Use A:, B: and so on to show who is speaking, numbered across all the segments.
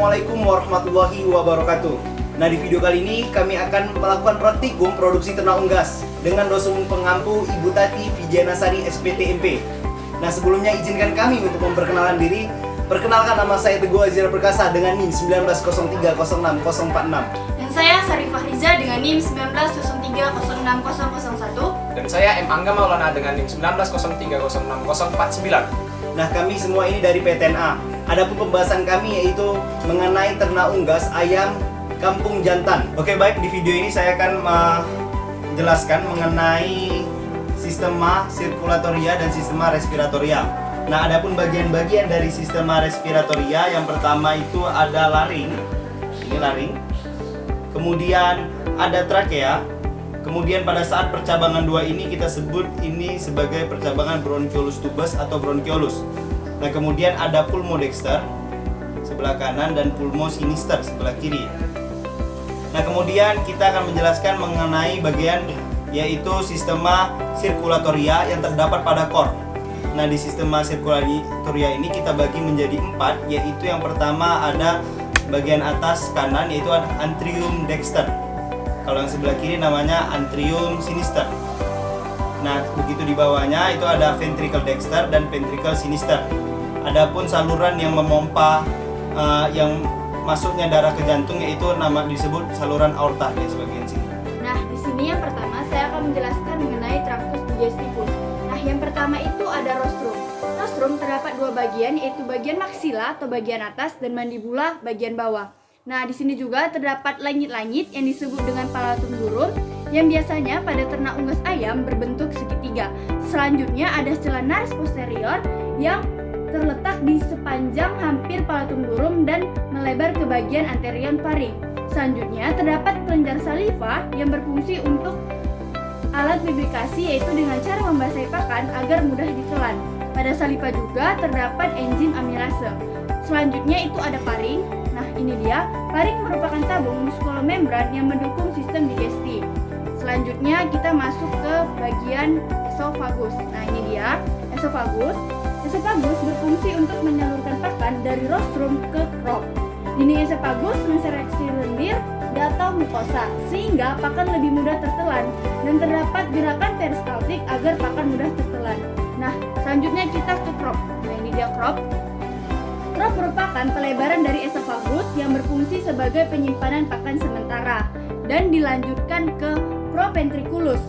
A: Assalamualaikum warahmatullahi wabarakatuh. Nah, di video kali ini kami akan melakukan praktikum produksi ternak unggas dengan dosen pengampu Ibu Tati Vijayanasari SPTMP. Nah, sebelumnya izinkan kami untuk memperkenalkan diri. Perkenalkan, nama saya Teguh Azira Perkasa dengan NIM 190306046.
B: Dan saya Sarifah Riza dengan NIM 190306001.
C: Dan saya M. Angga Maulana dengan NIM 190306049.
A: Nah, kami semua ini dari PTNA. Adapun pembahasan kami yaitu mengenai ternak unggas ayam kampung jantan. Oke, baik, di video ini saya akan menjelaskan mengenai sistema sirkulatoria dan sistema respiratoria. Nah, adapun bagian-bagian dari sistema respiratoria, yang pertama itu ada laring. Ini laring. Kemudian ada trakea. Kemudian pada saat percabangan dua ini kita sebut ini sebagai percabangan bronchiolus tubus atau bronchiolus. Nah, kemudian ada pulmodexter sebelah kanan dan pulmosinister sebelah kiri. Nah, kemudian kita akan menjelaskan mengenai bagian yaitu sistema sirkulatoria yang terdapat pada kor. Nah, di sistema sirkulatoria ini kita bagi menjadi 4, yaitu yang pertama ada bagian atas kanan yaitu antrium dexter. Kalau yang sebelah kiri namanya antrium sinister. Nah, begitu di bawahnya itu ada ventricle dexter dan ventricle sinister. Adapun saluran yang memompa yang masuknya darah ke jantung yaitu disebut saluran aorta di bagian sini.
B: Nah, di sini yang pertama saya akan menjelaskan mengenai tractus digestivus. Nah, yang pertama itu ada rostrum. Rostrum terdapat dua bagian, yaitu bagian maksila atau bagian atas dan mandibula bagian bawah. Nah, di sini juga terdapat langit-langit yang disebut dengan palatum durum yang biasanya pada ternak unggas ayam berbentuk segitiga. Selanjutnya ada celah nares posterior yang terletak di sepanjang hampir palatum durum dan melebar ke bagian anterior faring. Selanjutnya terdapat kelenjar saliva yang berfungsi untuk alat lubrikasi, yaitu dengan cara membasahi pakan agar mudah ditelan. Pada saliva juga terdapat enzim amilase. Selanjutnya itu ada paring. Nah, ini dia. Paring merupakan tabung muskulomembran yang mendukung sistem digestif. Selanjutnya kita masuk ke bagian esofagus. Nah, ini dia esofagus. Esofagus berfungsi untuk menyalurkan pakan dari rostrum ke crop. Dinding esofagus menseleksi lendir atau mukosa sehingga pakan lebih mudah tertelan dan terdapat gerakan peristaltik agar pakan mudah tertelan. Nah, selanjutnya kita ke crop. Nah, ini dia crop. Crop merupakan pelebaran dari esofagus yang berfungsi sebagai penyimpanan pakan sementara dan dilanjutkan ke proventriculus.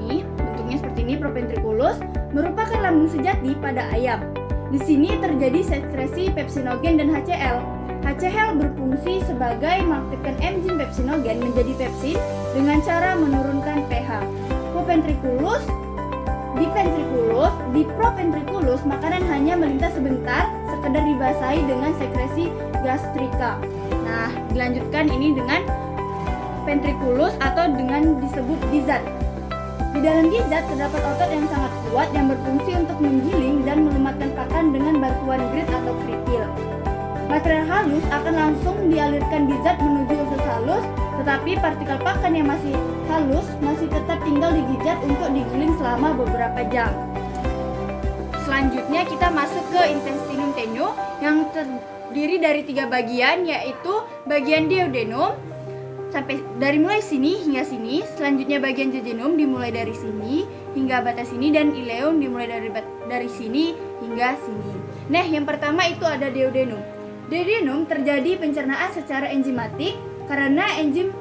B: Ini bentuknya seperti ini. Proventriculus merupakan lambung sejati pada ayam. Di sini terjadi sekresi pepsinogen dan HCl. HCl berfungsi sebagai mengaktifkan enzim pepsinogen menjadi pepsin dengan cara menurunkan pH. Di proventriculus makanan hanya melintas sebentar, sekedar dibasahi dengan sekresi gastrika. Nah, dilanjutkan ini dengan ventriculus atau dengan disebut gizat. Di dalam gizat terdapat otot yang sangat kuat yang berfungsi untuk menggiling dan melumatkan pakan dengan bantuan grit atau kritil. Material halus akan langsung dialirkan di zat menuju usus halus, tetapi partikel pakan yang masih halus masih tetap tinggal di gizat untuk digiling selama beberapa jam. Selanjutnya kita masuk ke intestinum tenyo yang terdiri dari 3 bagian, yaitu bagian duodenum sampai dari mulai sini hingga sini. Selanjutnya bagian jejunum dimulai dari sini hingga batas sini, dan ileum dimulai dari sini hingga sini. Nah, yang pertama itu ada duodenum. Duodenum terjadi pencernaan secara enzimatik karena enzim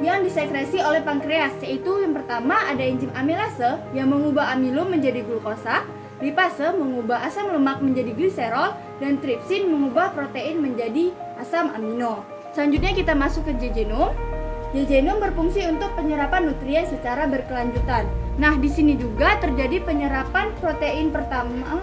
B: yang disekresi oleh pankreas, yaitu yang pertama ada enzim amilase yang mengubah amilum menjadi glukosa, lipase mengubah asam lemak menjadi gliserol, dan tripsin mengubah protein menjadi asam amino. Selanjutnya kita masuk ke jejunum. Jejunum berfungsi untuk penyerapan nutrien secara berkelanjutan. Nah, di sini juga terjadi penyerapan protein pertama.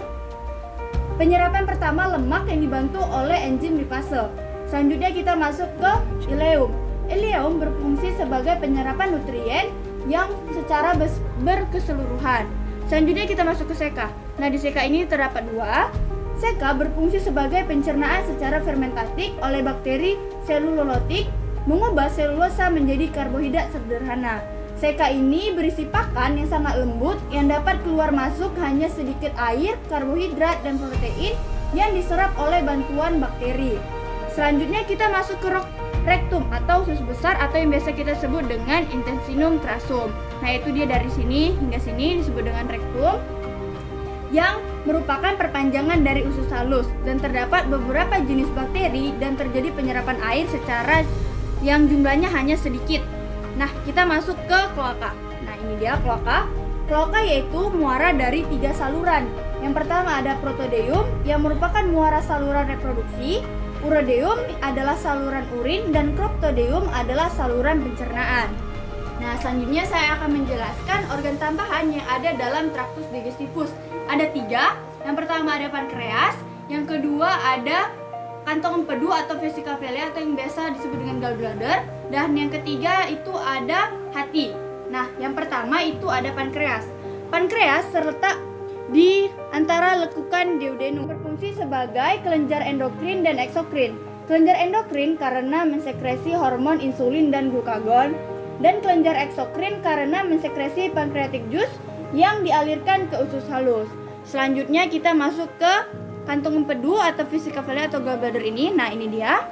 B: Penyerapan pertama lemak yang dibantu oleh enzim lipase. Selanjutnya kita masuk ke ileum. Ileum berfungsi sebagai penyerapan nutrien yang secara berkeseluruhan. Selanjutnya kita masuk ke seka. Nah, di seka ini terdapat 2. Seka berfungsi sebagai pencernaan secara fermentatif oleh bakteri selulotik, mengubah selulosa menjadi karbohidrat sederhana. Seka ini berisi pakan yang sangat lembut yang dapat keluar masuk hanya sedikit air, karbohidrat, dan protein yang diserap oleh bantuan bakteri. Selanjutnya kita masuk ke rectum atau usus besar atau yang biasa kita sebut dengan intestinum crassum. Nah, itu dia dari sini hingga sini disebut dengan rectum, yang merupakan perpanjangan dari usus halus dan terdapat beberapa jenis bakteri dan terjadi penyerapan air secara yang jumlahnya hanya sedikit. Nah, kita masuk ke kloaka. Nah, ini dia kloaka. Kloaka yaitu muara dari 3 saluran. Yang pertama ada protodeum yang merupakan muara saluran reproduksi, urodeum adalah saluran urin, dan croptodeum adalah saluran pencernaan. Nah, selanjutnya saya akan menjelaskan organ tambahan yang ada dalam traktus digestivus. Ada 3. Yang pertama ada pankreas, yang kedua ada kantong empedu atau vesica valia atau yang biasa disebut dengan gallbladder, dan yang ketiga itu ada hati. Nah, yang pertama itu ada pankreas. Pankreas terletak di antara lekukan duodenum, berfungsi sebagai kelenjar endokrin dan eksokrin. Kelenjar endokrin karena mensekresi hormon insulin dan glukagon, dan kelenjar eksokrin karena mensekresi pancreatic juice yang dialirkan ke usus halus. Selanjutnya kita masuk ke kantung empedu atau vesica valia atau gallbladder ini. Nah, ini dia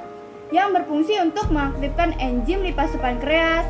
B: yang berfungsi untuk mengaktifkan enzim lipase pankreas,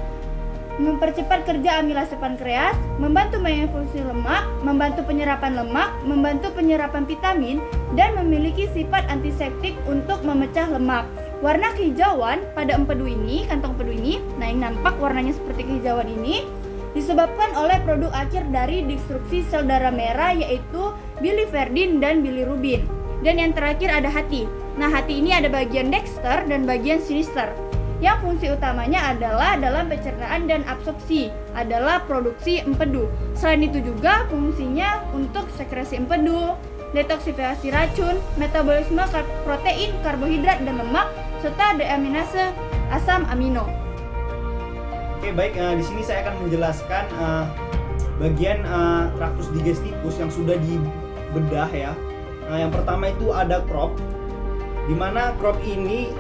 B: mempercepat kerja amilase pankreas, membantu menginfusi lemak, membantu penyerapan lemak, membantu penyerapan vitamin, dan memiliki sifat antiseptik untuk memecah lemak. Warna kehijauan pada empedu ini, kantong empedu ini, nah ini nampak warnanya seperti kehijauan ini, disebabkan oleh produk akhir dari destruksi sel darah merah yaitu biliverdin dan bilirubin. Dan yang terakhir ada hati. Nah, hati ini ada bagian dexter dan bagian sinister, yang fungsi utamanya adalah dalam pencernaan dan absorpsi, adalah produksi empedu. Selain itu juga fungsinya untuk sekresi empedu, detoksifikasi racun, metabolisme protein, karbohidrat dan lemak, serta deaminase asam amino.
A: Oke, baik, di sini saya akan menjelaskan bagian traktus digestivus yang sudah dibedah ya. Yang pertama itu ada crop, di mana crop ini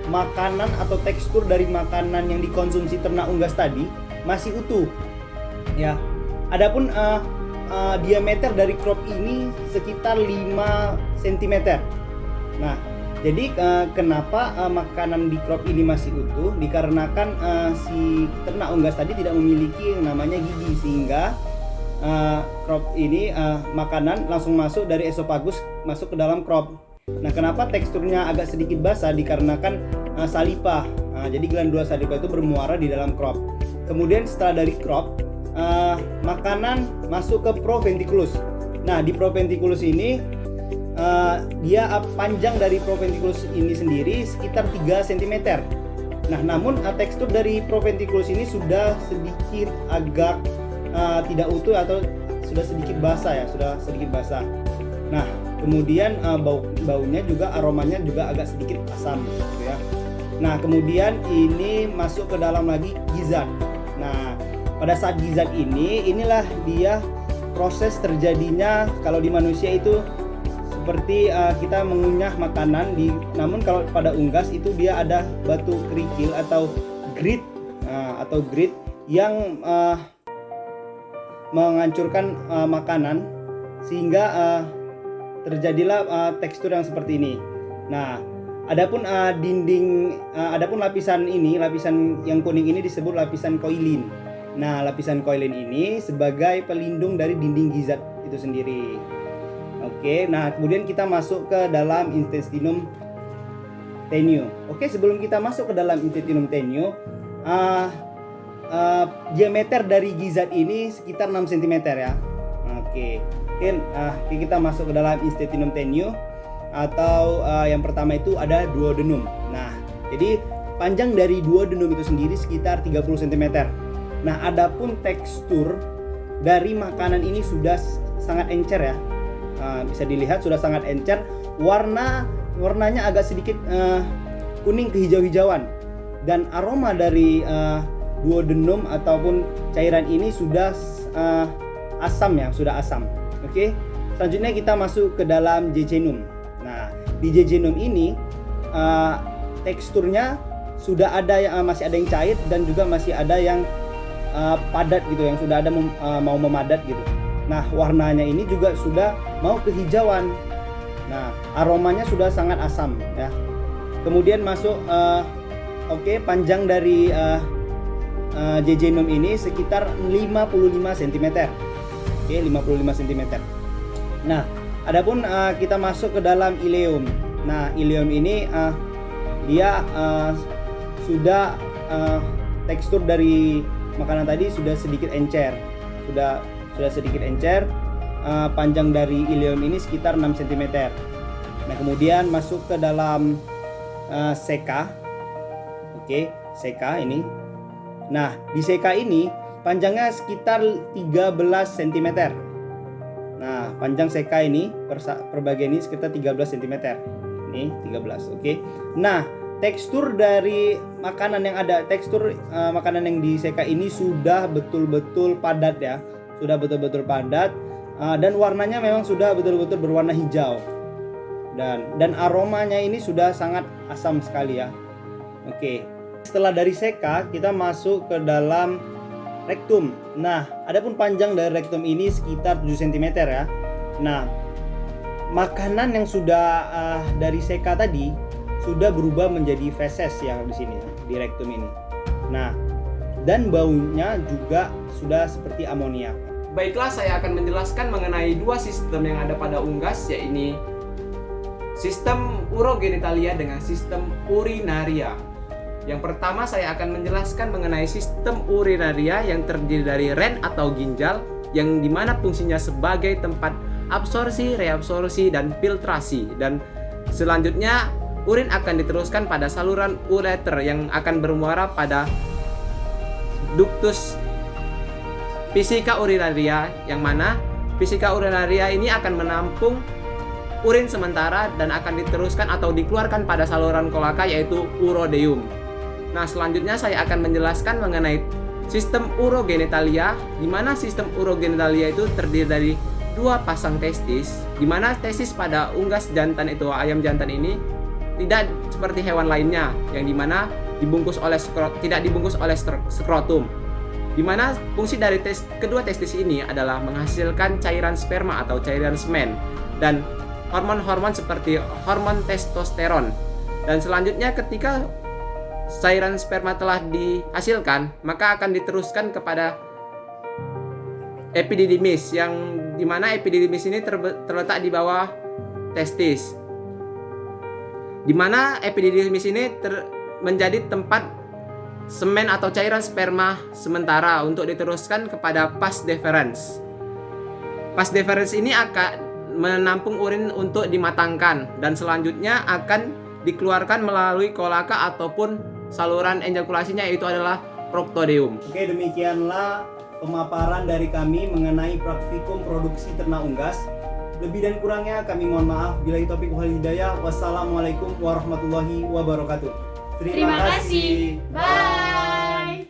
A: makanan atau tekstur dari makanan yang dikonsumsi ternak unggas tadi masih utuh ya. Adapun diameter dari crop ini sekitar 5 cm. Nah, jadi kenapa makanan di crop ini masih utuh? Dikarenakan si ternak unggas tadi tidak memiliki yang namanya gigi, sehingga crop ini makanan langsung masuk dari esofagus masuk ke dalam crop. Nah, kenapa teksturnya agak sedikit basah? Dikarenakan salipa. Jadi glandula salipa itu bermuara di dalam crop. Kemudian setelah dari crop, makanan masuk ke proventriculus. Nah, di proventriculus ini dia panjang dari proventriculus ini sendiri sekitar 3 cm. Nah, namun tekstur dari proventriculus ini sudah sedikit agak tidak utuh atau sudah sedikit basah ya, sudah sedikit basah. Nah, kemudian baunya juga, aromanya juga agak sedikit asam gitu ya. Nah, kemudian ini masuk ke dalam lagi gizat. Nah, pada saat gizat inilah dia proses terjadinya, kalau di manusia itu seperti kita mengunyah makanan, namun kalau pada unggas itu dia ada batu kerikil atau grit yang menghancurkan makanan sehingga terjadilah tekstur yang seperti ini. Nah, adapun lapisan yang kuning ini disebut lapisan koilin. Nah, lapisan koilin ini sebagai pelindung dari dinding gizat itu sendiri. Oke, nah kemudian kita masuk ke dalam intestinum tenue. Oke, sebelum kita masuk ke dalam intestinum tenue, diameter dari gizat ini sekitar 6 cm ya. Oke, kita masuk ke dalam intestinum tenue atau yang pertama itu ada duodenum. Nah, jadi panjang dari duodenum itu sendiri sekitar 30 cm. Nah, adapun tekstur dari makanan ini sudah sangat encer ya. Bisa dilihat sudah sangat encer. Warnanya agak sedikit kuning kehijau-hijauan, dan aroma dari duodenum ataupun cairan ini sudah asam ya, sudah asam. Oke. Selanjutnya kita masuk ke dalam jejunum. Nah, di jejunum ini teksturnya sudah ada yang masih ada yang cair dan juga masih ada yang padat gitu, yang sudah ada mau memadat gitu. Nah, warnanya ini juga sudah mau kehijauan. Nah, aromanya sudah sangat asam ya. Kemudian masuk panjang dari jejunum ini sekitar 55 cm. Oke, 55 cm. Nah, adapun kita masuk ke dalam ileum. Nah, ileum ini dia sudah tekstur dari makanan tadi sudah sedikit encer. Sudah sedikit encer. Panjang dari ileum ini sekitar 6 cm. Nah, kemudian masuk ke dalam seka. Oke, seka ini. Nah, di seka ini panjangnya sekitar 13 cm. Nah, panjang seka ini per bagian ini sekitar 13 cm. Ini 13, oke. Nah, tekstur dari makanan yang ada, makanan yang di seka ini sudah betul-betul padat ya. Sudah betul-betul padat. Dan warnanya memang sudah betul-betul berwarna hijau dan aromanya ini sudah sangat asam sekali ya. Oke. Setelah dari seka kita masuk ke dalam rektum. Nah, adapun panjang dari rektum ini sekitar 7 cm ya. Nah, makanan yang sudah dari seka tadi sudah berubah menjadi feses ya di sini di rektum ini. Nah, dan baunya juga sudah seperti amonia.
C: Baiklah, saya akan menjelaskan mengenai dua sistem yang ada pada unggas, yaitu sistem urogenitalia dengan sistem urinaria. Yang pertama saya akan menjelaskan mengenai sistem urinaria yang terdiri dari ren atau ginjal, yang dimana fungsinya sebagai tempat absorpsi, reabsorpsi, dan filtrasi. Dan selanjutnya urin akan diteruskan pada saluran ureter yang akan bermuara pada ductus vesika urinaria, yang mana vesika urinaria ini akan menampung urin sementara dan akan diteruskan atau dikeluarkan pada saluran kolaka, yaitu urodeum. Nah, selanjutnya saya akan menjelaskan mengenai sistem urogenitalia, di mana sistem urogenitalia itu terdiri dari dua pasang testis, di mana testis pada unggas jantan itu, ayam jantan ini, tidak seperti hewan lainnya yang dimana tidak dibungkus oleh skrotum. Di mana fungsi dari kedua testis ini adalah menghasilkan cairan sperma atau cairan semen dan hormon-hormon seperti hormon testosteron. Dan selanjutnya ketika cairan sperma telah dihasilkan, maka akan diteruskan kepada epididymis, yang dimana epididymis ini terletak di bawah testis. Di mana epididymis ini menjadi tempat semen atau cairan sperma sementara untuk diteruskan kepada vas deferens. Vas deferens ini akan menampung urin untuk dimatangkan dan selanjutnya akan dikeluarkan melalui kolaka ataupun saluran ejakulasinya, yaitu adalah proctodeum.
A: Oke, demikianlah pemaparan dari kami mengenai praktikum produksi ternak unggas. Lebih dan kurangnya kami mohon maaf. Billahi taufiq wal hidayah. Wassalamualaikum warahmatullahi wabarakatuh.
B: Terima kasih. Bye.